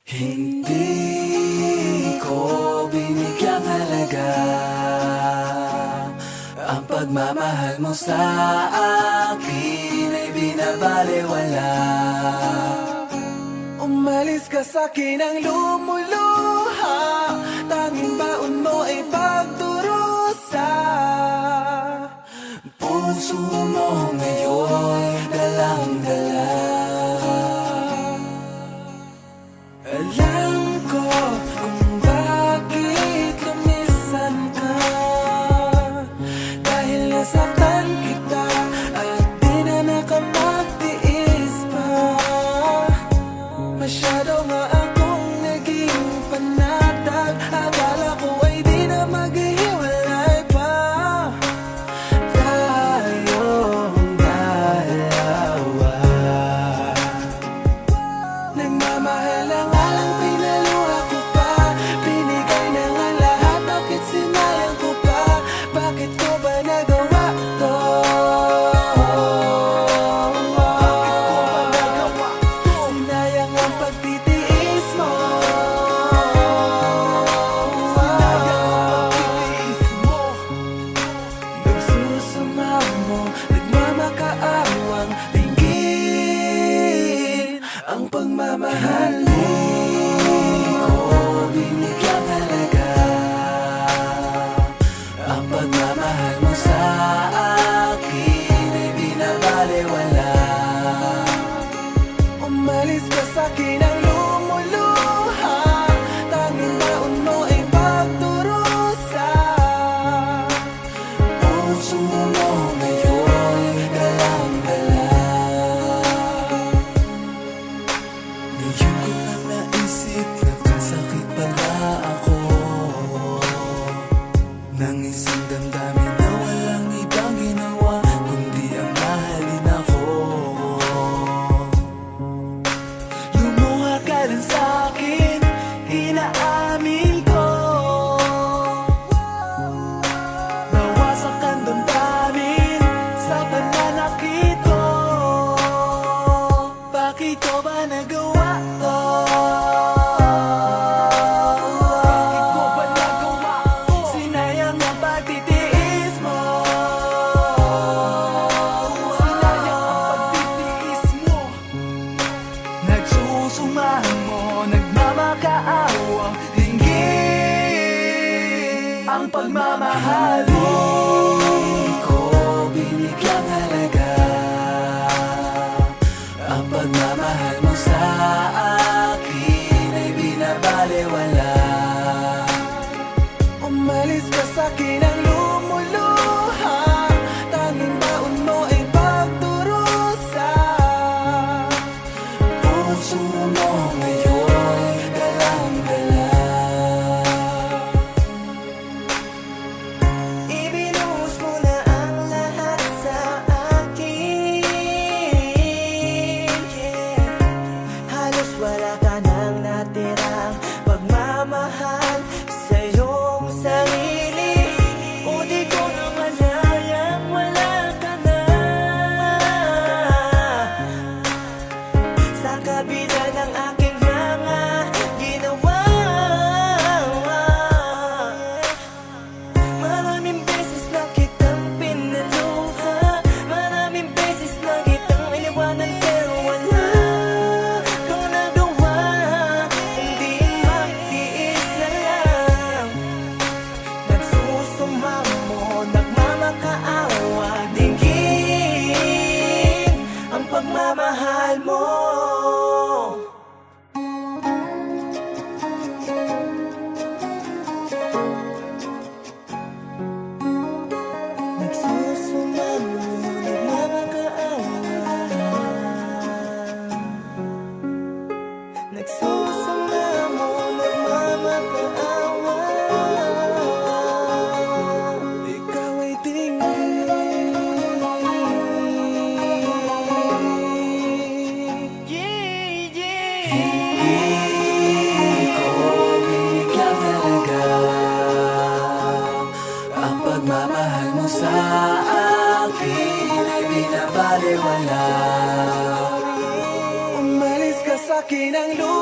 Hindi ko binigyang halaga ang pagmamahal mo sa akin ay binabalewala. Umalis ka sa'kin ang lumuluha, tanging baon mo ay pagdurusa. Puso mo ngayon dalang-dala. Alam ko kung bakit lumisan ka, dahil nasaktan kita at di na nakapagtiis pa. Masyado nga akong naging panatag, akala ko ay di na maghihiwalay pa. Tayong dalawa, nagmamahal lang alang pinaluha ko pa. Binigay na nga lahat, bakit sinayang ko pa? Bakit ko ba nagawa to? Sinayang ang pagtitiis mo. Sinayang ang pagtitiis mo. Nagsusuma mo, nagmamakaawang tingin ang pagmamahal mo. Ko binigyang halaga ang pagmamahal mo sa akin ay binabalewala. Umalis ka sa'kin ang lumuluha, tanging baon mo ay pagdurusa. Puso mo ngayon dalang-dala. Ngayon ko lang naisip, nagkasakit pala ako ng isang damdamin na walang ibang ginawa kundi ang mahalin ako. Lumuha ka rin sa'kin, inaamin ko. Nawasak ang damdamin sa pananakit ko. Bakit ko ba nagawa to? Bakit ko ba nagawa to? Sinayang ang pagtitiis mo. Sinayang ang pagtitiis mo. Nagsusumang mo, nagmamakaawang tingin ang pagmamahal mo. Ko binigyang halaga ang pagmamahal mo sa akin ay binabalewala. Umalis ka sa'kin ang lumuluha, tanging baon mo ay pagdurusa. Puso mo ngayon dalang-dala. Ibinuhos mo na ang lahat sa akin, yeah. Halos wala ka nang natirang pagmamahal sa iyong sarili. O di ko na malayang wala ka na. Sa kabila ng aking mga ginawa, maraming beses na kitang pinaluha, maraming beses na kitang iniwanan, pero wala kang nagawa, kundi magtiis na lang. Nagsusuma mo, nagmamakaawa, dinggin ang pagmamahal mo. Nagsusuma mo, nagmamakaawa. Nagsusuma mo, nagmamakaawa. Ikaw ay tingin. Yeah, yeah. Hindi ko binigyang halaga ang pagmamahal mo sa akin ay binabalewala. Umalis ka sa'kin ang luha.